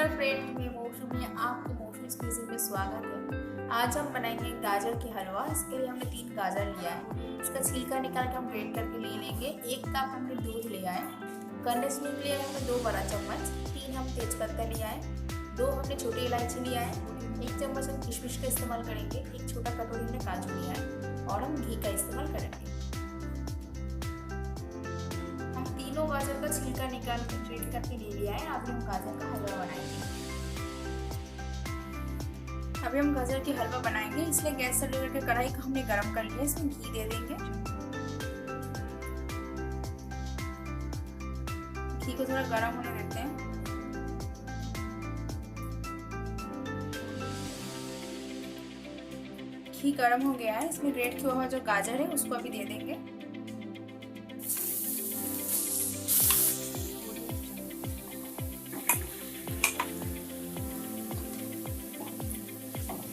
नमस्कार फ्रेंड, मैं मौसू में आपके मौसू स्पीसी में स्वागत है। आज हम बनाएंगे गाजर की हलवा। इसके लिए हमने 3 गाजर लिया है। इसका छिलका निकाल के हम ग्रेट करके ले लेंगे। 1 कप हमने दूध लिया है। कंडेंस्ड मिल्क लिया है हमने 2 बड़ा चम्मच। 3 हम तेजपत्ता लिया है। 2 हमने छोटी इलायची लिया है। 1 चम्मच हम किशमिश का इस्तेमाल करेंगे। 1 छोटा कटोरी हमने काजू लिया है और हम घी का इस्तेमाल करेंगे। तीनों गाजर का छिलका निकाल के ग्रेट करके ले लिया है। अभी हम गाजर का हलवा बनाएंगे। अभी हम गाजर की हलवा बनाएंगे, इसलिए गैस चालू करके कढ़ाई को हमने गरम कर लिया। इसमें घी दे देंगे। घी को थोड़ा गरम होने देते हैं। घी गरम हो गया है। इसमें ग्रेट किया हुआ जो गाजर है उसको अभी दे देंगे।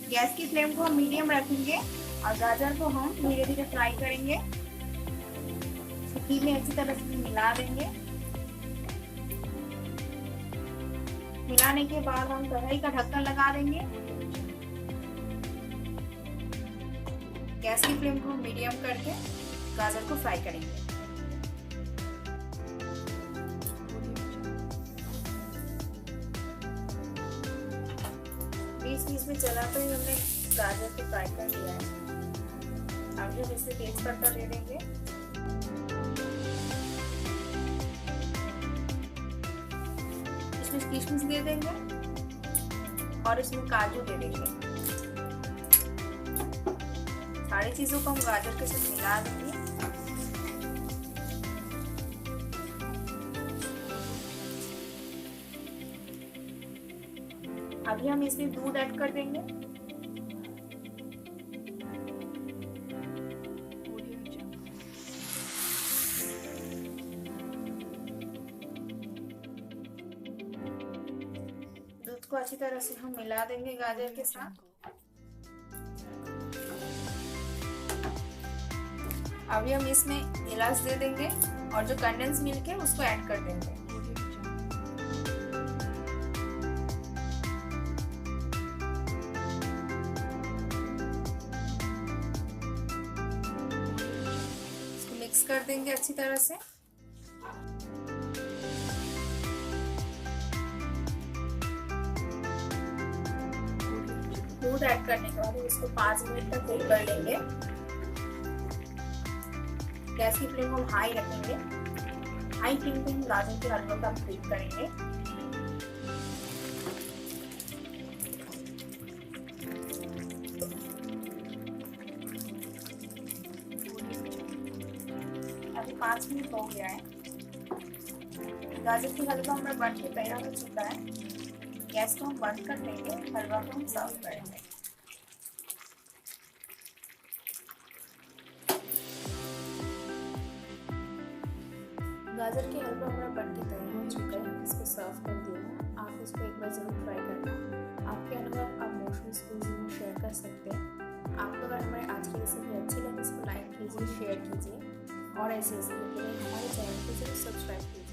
गैस की फ्लेम को हम मीडियम रखेंगे और गाजर को हम धीरे धीरे फ्राई करेंगे। घी में अच्छी तरह से मिला देंगे। मिलाने के बाद हम कढ़ाई का ढक्कन लगा देंगे। गैस की फ्लेम को हम मीडियम करके गाजर को फ्राई करेंगे। बीच में चलाते ही हमने गाजर को फ्राई कर लिया है। अब हम इससे तेजपत्ता दे देंगे। इसमें किशमिश दे देंगे और इसमें काजू दे देंगे। सारी चीजों को हम गाजर के साथ मिला देंगे। अभी हम इसमें दूध ऐड कर देंगे। दूध को अच्छी तरह से हम मिला देंगे गाजर के साथ। अभी हम इसमें इलायची दे देंगे और जो कंडेंस मिल्क है उसको ऐड कर देंगे। मिक्स कर देंगे अच्छी तरह से। दूध ऐड करने के बाद इसको 5 मिनट तक कुक कर लेंगे। गैस की फ्लेम हम हाई रखेंगे। हाई फ्लेम पे हम गाजर के हलवे का कुक करेंगे। अभी 5 मिनट हो गया है। गाजर की हलवा हमारा बन के तैयार हो चुका है। गैस को हम बंद कर देंगे। हलवा को हम सर्व करेंगे। गाजर की हलवा हमारा बन के तैयार हो चुका है। इसको सर्व कर दिया। आप इसको एक बार जरूर ट्राई करना। आपके अनुभव आप मोशन स्कूल में शेयर कर सकते हैं। आपको अगर हमारे आज की रेसिपी अच्छी लगे इसको लाइक कीजिए, शेयर कीजिए और ऐसे हमारे चैनल को जरूर सब्सक्राइब कीजिए।